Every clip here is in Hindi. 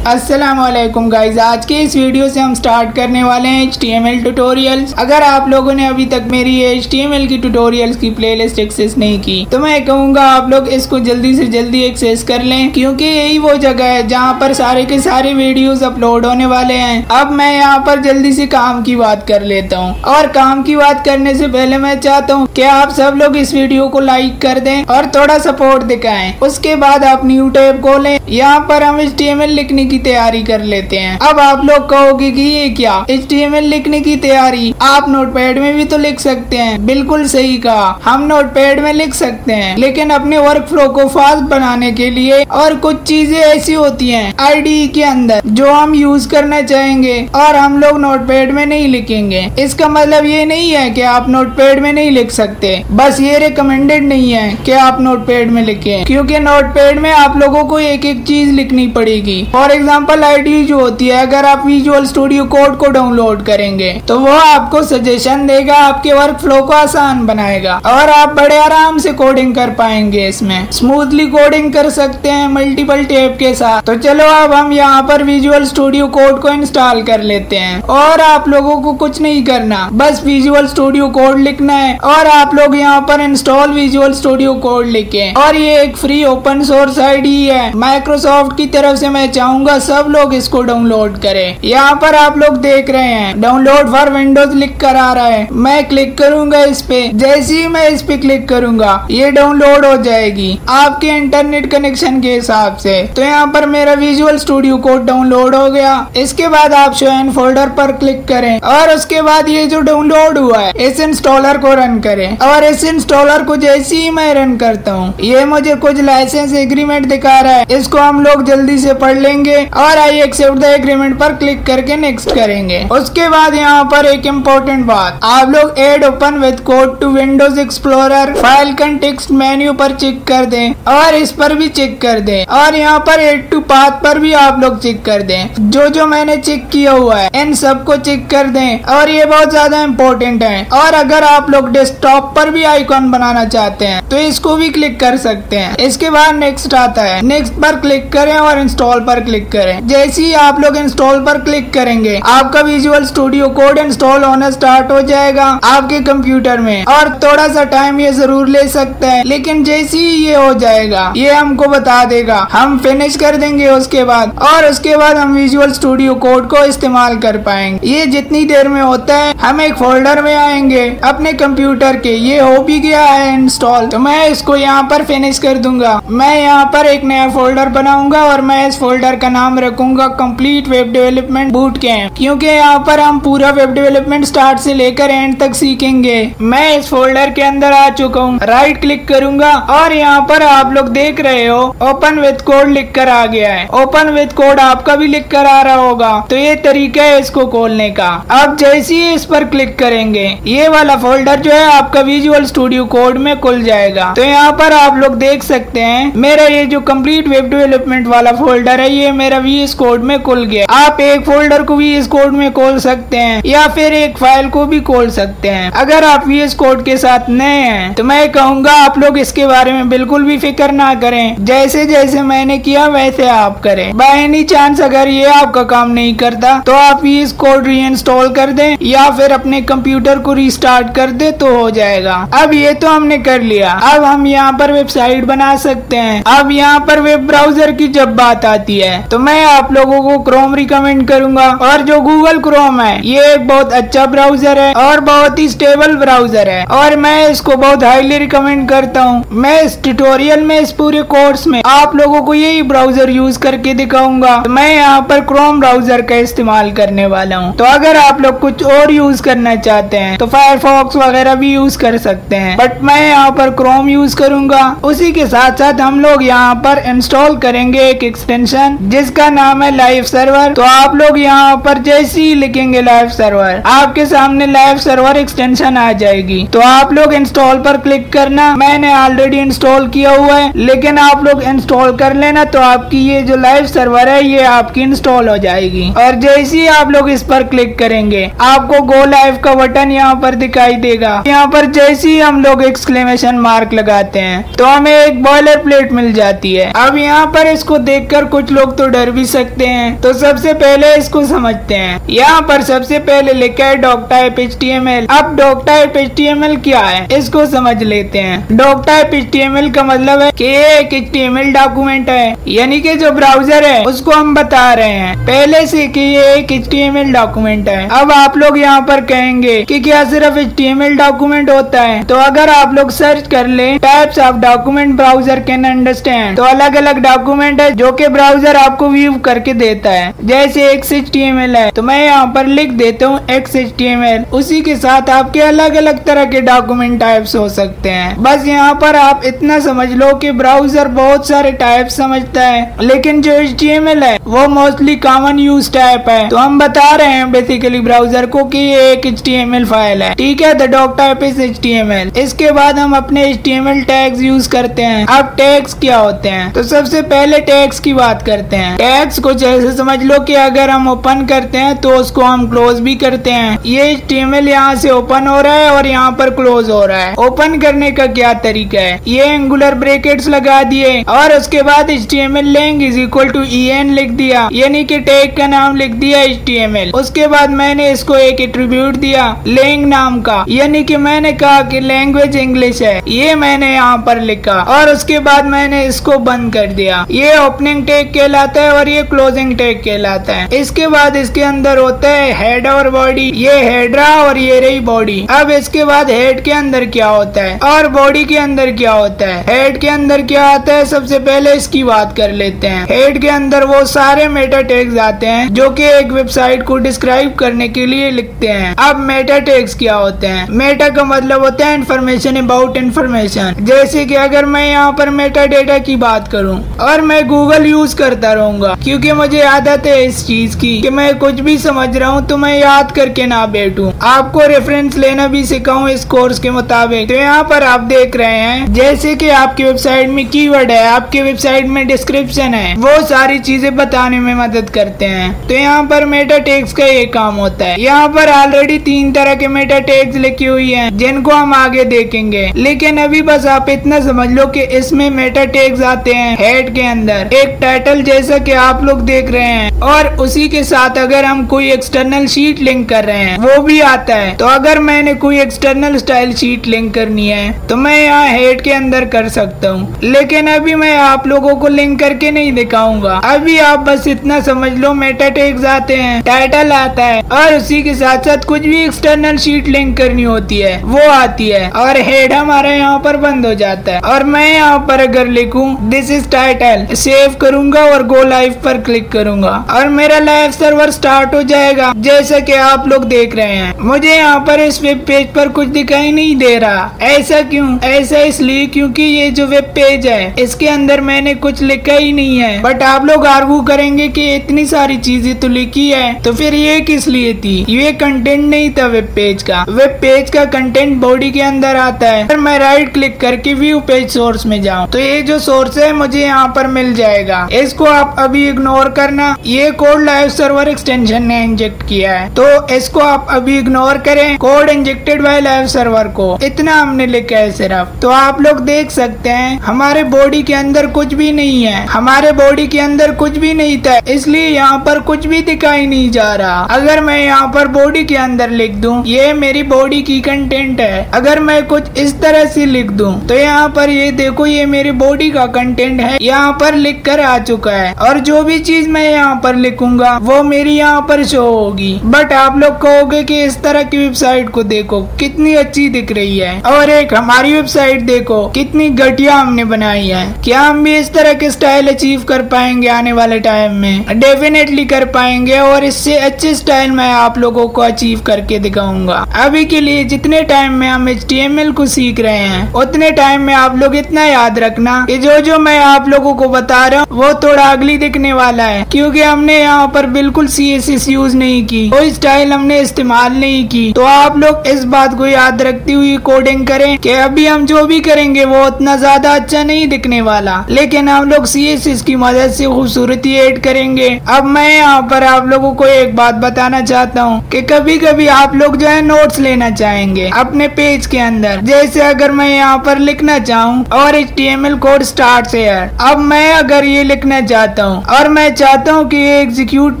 अस्सलामुअलैकुम गाइज, आज के इस वीडियो से हम स्टार्ट करने वाले हैं HTML ट्यूटोरियल्स। अगर आप लोगों ने अभी तक मेरी HTML की ट्यूटोरियल्स की प्लेलिस्ट एक्सेस नहीं की तो मैं कहूँगा आप लोग इसको जल्दी से जल्दी एक्सेस कर लें, क्योंकि यही वो जगह है जहाँ पर सारे के सारे वीडियोस अपलोड होने वाले हैं। अब मैं यहाँ पर जल्दी से काम की बात कर लेता हूँ, और काम की बात करने से पहले मैं चाहता हूँ कि आप सब लोग इस वीडियो को लाइक कर दें और थोड़ा सपोर्ट दिखाएं। उसके बाद आप न्यू टैब खोलें, यहाँ पर हम HTML लिखने की तैयारी कर लेते हैं। अब आप लोग कहोगे कि ये क्या, HTML लिखने की तैयारी आप नोटपैड में भी तो लिख सकते हैं। बिल्कुल सही कहा, हम नोटपैड में लिख सकते हैं, लेकिन अपने वर्क फ्लो को फास्ट बनाने के लिए और कुछ चीजें ऐसी होती हैं IDE के अंदर जो हम यूज करना चाहेंगे और हम लोग नोटपैड में नहीं लिखेंगे। इसका मतलब ये नहीं है कि आप नोटपैड में नहीं लिख सकते, बस ये रिकमेंडेड नहीं है कि आप नोटपैड में लिखें, क्योंकि नोटपैड में आप लोगों को एक एक चीज लिखनी पड़ेगी। फॉर एग्जाम्पल IDE जो होती है, अगर आप विजुअल स्टूडियो कोड को डाउनलोड करेंगे तो वो आपको सजेशन देगा, आपके वर्क फ्लो को आसान बनाएगा और आप बड़े आराम से कोडिंग कर पाएंगे। इसमें स्मूथली कोडिंग कर सकते हैं मल्टीपल टैब के साथ। तो चलो अब हम यहाँ पर विजुअल स्टूडियो कोड को इंस्टॉल कर लेते हैं, और आप लोगों को कुछ नहीं करना, बस विजुअल स्टूडियो कोड लिखना है और आप लोग यहाँ पर इंस्टॉल विजुअल स्टूडियो कोड लिखें। और ये एक फ्री ओपन सोर्स IDE है माइक्रोसॉफ्ट की तरफ से। मैं चाहूंगा सब लोग इसको डाउनलोड करें। यहाँ पर आप लोग देख रहे हैं डाउनलोड फॉर विंडोज लिख कर आ रहा है। मैं क्लिक करूंगा इस पे, जैसे ही मैं इस पे क्लिक करूंगा ये डाउनलोड हो जाएगी आपके इंटरनेट कनेक्शन के हिसाब से। तो यहाँ पर मेरा विजुअल स्टूडियो कोड डाउनलोड हो गया। इसके बाद आप शो एंड फोल्डर पर क्लिक करें और उसके बाद ये जो डाउनलोड हुआ है इस इंस्टॉलर को रन करें। और इस इंस्टॉलर को जैसे ही मैं रन करता हूँ ये मुझे कुछ लाइसेंस एग्रीमेंट दिखा रहा है, इसको हम लोग जल्दी से पढ़ लेंगे और आई एक्सेप्ट द एग्रीमेंट पर क्लिक करके नेक्स्ट करेंगे। उसके बाद यहाँ पर एक इम्पोर्टेंट बात, आप लोग add open with code to Windows Explorer file context menu पर चेक कर दें और इस पर भी चेक कर दें, और यहाँ पर ऐड टू पाथ पर भी आप लोग चेक कर दें। जो मैंने चेक किया हुआ है इन सबको चेक कर दें, और ये बहुत ज्यादा इम्पोर्टेंट है। और अगर आप लोग डेस्कटॉप पर भी आइकॉन बनाना चाहते हैं तो इसको भी क्लिक कर सकते हैं। इसके बाद नेक्स्ट आता है, नेक्स्ट पर क्लिक करें और इंस्टॉल पर क्लिक करें। जैसे ही आप लोग इंस्टॉल पर क्लिक करेंगे आपका विजुअल स्टूडियो कोड इंस्टॉल होना स्टार्ट हो जाएगा आपके कंप्यूटर में, और थोड़ा सा टाइम ये जरूर ले सकता है, लेकिन जैसे ही ये हो जाएगा ये हमको बता देगा, हम फिनिश कर देंगे उसके बाद, और उसके बाद हम विजुअल स्टूडियो कोड को इस्तेमाल कर पाएंगे। ये जितनी देर में होता है हम एक फोल्डर में आएंगे अपने कंप्यूटर के, ये हो भी गया है इंस्टॉल, तो मैं इसको यहाँ पर फिनिश कर दूंगा। मैं यहाँ पर एक नया फोल्डर बनाऊंगा और मैं इस फोल्डर का नाम रखूंगा complete web development boot camp, क्योंकि यहाँ पर हम पूरा वेब डेवलपमेंट स्टार्ट से लेकर एंड तक सीखेंगे। मैं इस फोल्डर के अंदर आ चुका हूँ, राइट क्लिक करूंगा और यहाँ पर आप लोग देख रहे हो ओपन विद कोड लिख कर आ गया है। ओपन विद कोड आपका भी लिख कर आ रहा होगा, तो ये तरीका है इसको खोलने का। अब जैसे ही इस पर क्लिक करेंगे ये वाला फोल्डर जो है आपका विजुअल स्टूडियो कोड में खुल जाएगा। तो यहाँ पर आप लोग देख सकते हैं मेरा ये जो कंप्लीट वेब डेवलपमेंट वाला फोल्डर है ये मेरा VS कोड में खुल गया। आप एक फोल्डर को VS कोड में खोल सकते हैं या फिर एक फाइल को भी खोल सकते हैं। अगर आप VS कोड के साथ नए हैं तो मैं कहूँगा आप लोग इसके बारे में बिल्कुल भी फिक्र ना करें, जैसे जैसे मैंने किया वैसे आप करें। बाय एनी चांस अगर ये आपका काम नहीं करता तो आप VS कोड रीइंस्टॉल कर दें या फिर अपने कंप्यूटर को रीस्टार्ट कर दे तो हो जाएगा। अब ये तो हमने कर लिया, अब हम यहाँ पर वेबसाइट बना सकते हैं। अब यहाँ पर वेब ब्राउजर की जब बात आती है तो मैं आप लोगों को क्रोम रिकमेंड करूंगा, और जो गूगल क्रोम है ये एक बहुत अच्छा ब्राउजर है और बहुत ही स्टेबल ब्राउजर है, और मैं इसको बहुत हाईली रिकमेंड करता हूँ। मैं इस ट्यूटोरियल में इस पूरे कोर्स में आप लोगों को यही ब्राउजर यूज करके दिखाऊंगा। तो मैं यहाँ पर क्रोम ब्राउजर का इस्तेमाल करने वाला हूँ। तो अगर आप लोग कुछ और यूज करना चाहते हैं तो फायरफॉक्स वगैरह भी यूज कर सकते हैं, बट मैं यहाँ पर क्रोम यूज करूंगा। उसी के साथ साथ हम लोग यहाँ पर इंस्टॉल करेंगे एक एक्सटेंशन जिसका नाम है लाइव सर्वर। तो आप लोग यहाँ पर जैसे ही लिखेंगे लाइव सर्वर आपके सामने लाइव सर्वर एक्सटेंशन आ जाएगी। तो आप लोग इंस्टॉल पर क्लिक करना, मैंने ऑलरेडी इंस्टॉल किया हुआ है, लेकिन आप लोग इंस्टॉल कर लेना तो आपकी ये जो लाइव सर्वर है ये आपकी इंस्टॉल हो जाएगी। और जैसे ही आप लोग इस पर क्लिक करेंगे आपको गो लाइव का बटन यहाँ पर दिखाई देगा। यहाँ पर जैसे ही हम लोग एक्सक्लेमेशन मार्क लगाते हैं तो हमें एक बॉयलर प्लेट मिल जाती है। अब यहाँ पर इसको देखकर कुछ लोग तो डर भी सकते हैं। तो सबसे पहले इसको समझते हैं। यहाँ पर सबसे पहले लिखा है डॉकटाइप HTML। अब डॉकटाइप HTML क्या है इसको समझ लेते हैं। डॉकटाइप HTML का मतलब है कि ये एक HTML डॉक्यूमेंट है, यानी कि जो ब्राउजर है उसको हम बता रहे हैं पहले से कि ये एक HTML डॉक्यूमेंट है। अब आप लोग यहाँ पर कहेंगे कि क्या सिर्फ HTML डॉक्यूमेंट होता है? तो अगर आप लोग सर्च कर ले types of document browser can understand, तो अलग अलग डॉक्यूमेंट है जो कि ब्राउजर आपको व्यू करके देता है। जैसे XHTML है तो मैं यहाँ पर लिख देता हूँ XHTML। उसी के साथ आपके अलग अलग तरह के डॉक्यूमेंट टाइप्स हो सकते हैं। बस यहाँ पर आप इतना समझ लो कि ब्राउजर बहुत सारे टाइप समझता है, लेकिन जो HTML है वो मोस्टली कॉमन यूज टाइप है। तो हम बता रहे हैं बेसिकली ब्राउजर को कि ये एक HTML फाइल है, ठीक है। The doc type is HTML। इसके बाद हम अपने HTML टैग्स यूज करते हैं। अब टैग्स क्या होते हैं? तो सबसे पहले टैग्स की बात करते हैं। टैग्स को जैसे समझ लो कि अगर हम ओपन करते हैं तो उसको हम क्लोज भी करते हैं। ये HTML यहाँ से ओपन हो रहा है और यहाँ पर क्लोज हो रहा है। ओपन करने का क्या तरीका है? ये एंगुलर ब्रैकेट्स लगा दिए और उसके बाद HTML lang is equal to EN लिख दिया, यानी कि टैग का नाम लिख दिया HTML। उसके बाद मैंने इसको एक एट्रीब्यूट दिया लेंग नाम का, यानी कि मैंने कहा कि लैंग्वेज इंग्लिश है, ये मैंने यहाँ पर लिखा और उसके बाद मैंने इसको बंद कर दिया। ये ओपनिंग टैग कहलाता है और ये क्लोजिंग टैग कहलाता है। इसके बाद इसके अंदर होता है हेड और बॉडी। ये हेड रहा और ये रही बॉडी। अब इसके बाद हेड के अंदर क्या होता है और बॉडी के अंदर क्या होता है? हेड के अंदर क्या आता है सबसे पहले इसकी बात कर लेते हैं। हेड के अंदर वो सारे मेटा टैग्स आते हैं जो कि एक वेबसाइट को डिस्क्राइब करने के लिए लिखते हैं। अब मेटा टैग्स क्या होते हैं? मेटा का मतलब होता है इन्फॉर्मेशन अबाउट इन्फॉर्मेशन। जैसे कि अगर मैं यहाँ पर मेटा डेटा की बात करूँ और मैं गूगल यूज करता रहूंगा, क्योंकि मुझे आदत है इस चीज की कि मैं कुछ भी समझ रहा हूँ तो मैं याद करके ना बैठूं, आपको रेफरेंस लेना भी सिखाऊं इस कोर्स के मुताबिक। तो यहाँ पर आप देख रहे हैं जैसे कि आपकी वेबसाइट में कीवर्ड है, आपके वेबसाइट में डिस्क्रिप्शन है, वो सारी चीजें बताने में मदद करते हैं। तो यहाँ पर मेटा टैग्स का ये काम होता है। यहाँ पर ऑलरेडी 3 तरह के मेटा टैग्स लिखी हुई हैं जिनको हम आगे देखेंगे, लेकिन अभी बस आप इतना समझ लो कि इसमें मेटा टैग्स आते हैं हेड के अंदर एक टाइटल जैसा कि आप लोग देख रहे हैं, और उसी के साथ अगर हम कोई एक्सटर्नल शीट लिंक कर रहे हैं वो भी आता है। तो अगर मैंने कोई एक्सटर्नल स्टाइल शीट लिंक करनी है तो मैं यहाँ हेड के अंदर कर सकता हूँ, लेकिन अभी मैं आप लोगों को लिंक करके नहीं दिखाऊंगा। अभी आप बस इतना समझ लो मेटा टैग्स आते हैं, टाइटल आता है और उसी के साथ साथ कुछ भी एक्सटर्नल शीट लिंक करनी होती है वो आती है और हेड हमारा यहाँ पर बंद हो जाता है। और मैं यहाँ पर अगर लिखूं दिस इज टाइटल, सेव करूंगा और गो लाइव पर क्लिक करूंगा और मेरा लाइव सर्वर स्टार्ट हो जाएगा जैसा कि आप लोग देख रहे हैं। मुझे यहाँ पर इस वेब पेज पर कुछ दिखाई नहीं दे रहा। ऐसा क्यों? ऐसा इसलिए क्योंकि ये जो वेब पेज है इसके अंदर मैंने कुछ लिखा ही नहीं है। बट आप लोग आर्गू करेंगे कि इतनी सारी चीजें तो लिखी है तो फिर ये किस लिए थी? ये कंटेंट नहीं था वेब पेज का। वेब पेज का कंटेंट बॉडी के अंदर आता है। अगर मैं राइट क्लिक करके व्यू पेज सोर्स में जाऊँ तो ये जो सोर्स है मुझे यहाँ पर मिल जाएगा। इसको आप अभी इग्नोर करना। ये कोड लाइव सर्वर एक्सटेंशन ने इंजेक्ट किया है तो इसको आप अभी इग्नोर करें। Code injected by live server को, इतना हमने लिखा है सिर्फ। तो आप लोग देख सकते हैं हमारे बॉडी के अंदर कुछ भी नहीं है। हमारे बॉडी के अंदर कुछ भी नहीं था, इसलिए यहाँ पर कुछ भी दिखाई नहीं जा रहा। अगर मैं यहाँ पर बॉडी के अंदर लिख दूं ये मेरी बॉडी की कंटेंट है, अगर मैं कुछ इस तरह से लिख दूं तो यहाँ पर ये देखो ये मेरी बॉडी का कंटेंट है, यहाँ पर लिख कर आ चुका है। और जो भी चीज मैं यहाँ पर लिखूंगा वो मेरी यहाँ पर शो होगी। बट आप लोग कहोगे कि इस तरह की वेबसाइट को देखो कितनी अच्छी दिख रही है, और एक हमारी वेबसाइट देखो कितनी घटिया हमने बनाई है। क्या हम भी इस तरह के स्टाइल अचीव कर पाएंगे आने वाले टाइम में? डेफिनेटली कर पाएंगे, और इससे अच्छे स्टाइल मैं आप लोगों को अचीव करके दिखाऊंगा। अभी के लिए जितने टाइम में हम HTML को सीख रहे हैं उतने टाइम में आप लोग इतना याद रखना कि जो मैं आप लोगों को बता रहा हूँ वो थोड़ा अगली दिखने वाला है, क्योंकि हमने यहाँ पर बिल्कुल CSS यूज नहीं की, कोई स्टाइल हमने इस्तेमाल नहीं की। तो आप लोग इस बात को याद रखती हुई कोडिंग करें कि अभी हम जो भी करेंगे वो उतना ज्यादा अच्छा नहीं दिखने वाला, लेकिन हम लोग CSS की मदद से खूबसूरती ऐड करेंगे। अब मैं यहाँ पर आप लोगों को एक बात बताना चाहता हूँ कि कभी कभी आप लोग जो है नोट्स लेना चाहेंगे अपने पेज के अंदर। जैसे अगर मैं यहाँ पर लिखना चाहूँ और HTML कोड स्टार्ट से, अब मैं अगर ये लिखना चाहता चाहता हूँ और मैं चाहता हूँ कि ये एग्जीक्यूट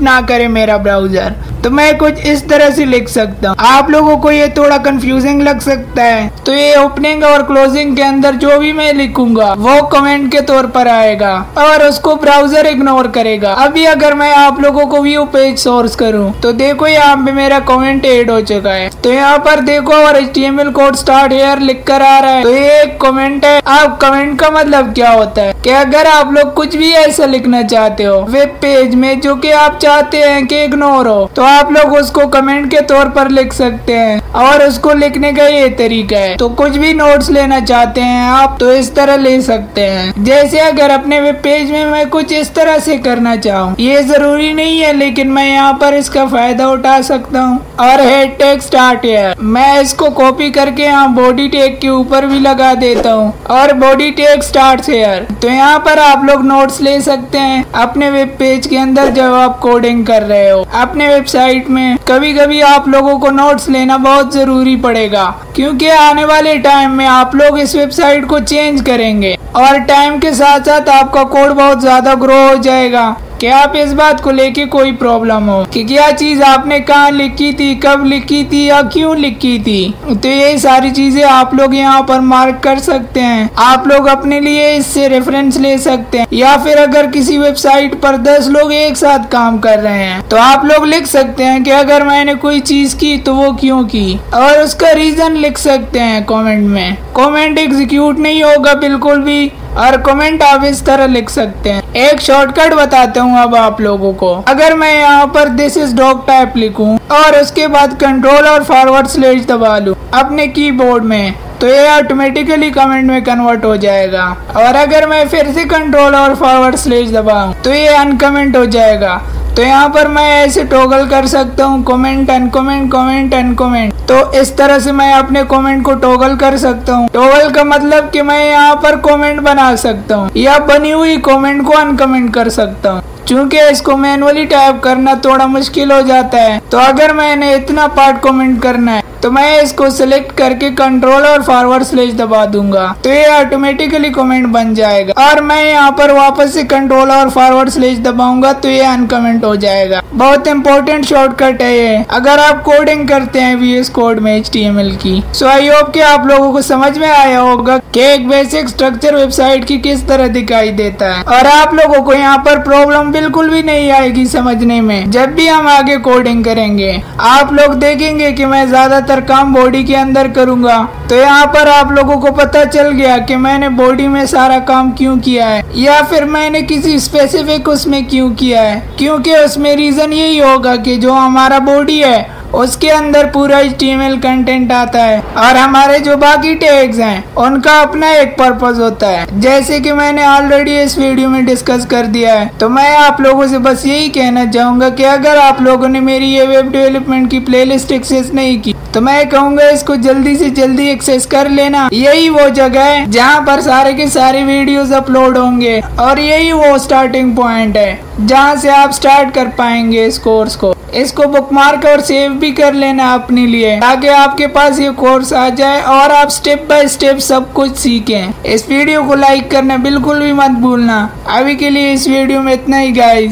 ना करे मेरा ब्राउजर, तो मैं कुछ इस तरह से लिख सकता हूँ। आप लोगों को ये थोड़ा कंफ्यूजिंग लग सकता है, तो ये ओपनिंग और क्लोजिंग के अंदर जो भी मैं लिखूंगा वो कमेंट के तौर पर आएगा और उसको ब्राउजर इग्नोर करेगा। अभी अगर मैं आप लोगों को व्यू पेज सोर्स करूँ तो देखो यहाँ पे मेरा कमेंट ऐड हो चुका है। तो यहाँ पर देखो और HTML कोड स्टार्ट हियर लिख कर आ रहा है, तो ये एक कमेंट है। अब कमेंट का मतलब क्या होता है कि अगर आप लोग कुछ भी ऐसा लिखना चाहते हो वेब पेज में जो कि आप चाहते हैं कि इग्नोर हो, तो आप लोग उसको कमेंट के तौर पर लिख सकते हैं और उसको लिखने का ये तरीका है। तो कुछ भी नोट्स लेना चाहते हैं आप तो इस तरह ले सकते हैं। जैसे अगर अपने वेब पेज में मैं कुछ इस तरह से करना चाहूँ, ये जरूरी नहीं है लेकिन मैं यहाँ पर इसका फायदा उठा सकता हूँ। और हेड टैग स्टार्ट हियर, मैं इसको कॉपी करके यहाँ बॉडी टैग के ऊपर भी लगा देता हूँ और बॉडी टैग स्टार्ट हियर। तो यहाँ पर आप लोग नोट्स ले सकते हैं अपने वेब पेज के अंदर जब आप कोडिंग कर रहे हो। अपने वेबसाइट में कभी कभी आप लोगों को नोट्स लेना बहुत जरूरी पड़ेगा, क्योंकि आने वाले टाइम में आप लोग इस वेबसाइट को चेंज करेंगे और टाइम के साथ साथ आपका कोड बहुत ज्यादा ग्रो हो जाएगा। क्या आप इस बात को लेके कोई प्रॉब्लम हो कि क्या चीज आपने कहाँ लिखी थी, कब लिखी थी या क्यों लिखी थी, तो ये सारी चीजें आप लोग यहाँ पर मार्क कर सकते हैं। आप लोग अपने लिए इससे रेफरेंस ले सकते हैं, या फिर अगर किसी वेबसाइट पर 10 लोग एक साथ काम कर रहे हैं तो आप लोग लिख सकते हैं कि अगर मैंने कोई चीज की तो वो क्यों की, और उसका रीजन लिख सकते हैं कमेंट में। कमेंट एग्जीक्यूट नहीं होगा बिल्कुल भी, और कमेंट आप इस तरह लिख सकते हैं। एक शॉर्टकट बताता हूँ अब आप लोगों को। अगर मैं यहाँ पर दिस इज डॉग टाइप लिखूं और उसके बाद कंट्रोल और फॉरवर्ड स्लैश दबा लूं अपने कीबोर्ड में, तो ये ऑटोमेटिकली कमेंट में कन्वर्ट हो जाएगा। और अगर मैं फिर से कंट्रोल और फॉरवर्ड स्लैश दबाऊं तो ये अनकमेंट हो जाएगा। तो यहाँ पर मैं ऐसे टॉगल कर सकता हूँ कमेंट अनकमेंट कमेंट अनकमेंट। तो इस तरह से मैं अपने कमेंट को टॉगल कर सकता हूँ। टॉगल का मतलब कि मैं यहाँ पर कमेंट बना सकता हूँ या बनी हुई कमेंट को अनकमेंट कर सकता हूँ। चूंकि इसको मैनुअली टाइप करना थोड़ा मुश्किल हो जाता है, तो अगर मैंने इतना पार्ट कमेंट करना है तो मैं इसको सिलेक्ट करके कंट्रोल और फॉरवर्ड स्लैश दबा दूंगा, तो ये ऑटोमेटिकली कमेंट बन जाएगा। और मैं यहाँ पर वापस से कंट्रोल और फॉरवर्ड स्लैश दबाऊंगा तो ये अनकमेंट हो जाएगा। बहुत इंपॉर्टेंट शॉर्टकट है ये अगर आप कोडिंग करते हैं VS कोड में HTML की। सो आई होप कि आप लोगों को समझ में आया होगा कि एक बेसिक स्ट्रक्चर वेबसाइट की किस तरह दिखाई देता है, और आप लोगों को यहाँ पर प्रॉब्लम बिल्कुल भी नहीं आएगी समझने में। जब भी हम आगे कोडिंग करेंगे आप लोग देखेंगे कि मैं ज्यादातर काम बॉडी के अंदर करूंगा, तो यहाँ पर आप लोगों को पता चल गया कि मैंने बॉडी में सारा काम क्यों किया है, या फिर मैंने किसी स्पेसिफिक उसमें क्यों किया है। क्योंकि उसमें रीजन यही होगा कि जो हमारा बॉडी है उसके अंदर पूरा HTML कंटेंट आता है और हमारे जो बाकी टैग्स हैं उनका अपना एक पर्पस होता है, जैसे कि मैंने ऑलरेडी इस वीडियो में डिस्कस कर दिया है। तो मैं आप लोगों से बस यही कहना चाहूंगा कि अगर आप लोगों ने मेरी ये वेब डेवलपमेंट की प्लेलिस्ट एक्सेस नहीं की तो मैं कहूंगा इसको जल्दी से जल्दी एक्सेस कर लेना। यही वो जगह है जहाँ पर सारे के सारे वीडियोस अपलोड होंगे और यही वो स्टार्टिंग पॉइंट है जहाँ से आप स्टार्ट कर पाएंगे इस कोर्स को। इसको बुकमार्क और सेव भी कर लेना अपने लिए, ताकि आपके पास ये कोर्स आ जाए और आप स्टेप बाय स्टेप सब कुछ सीखें। इस वीडियो को लाइक करना बिल्कुल भी मत भूलना। अभी के लिए इस वीडियो में इतना ही गाइस।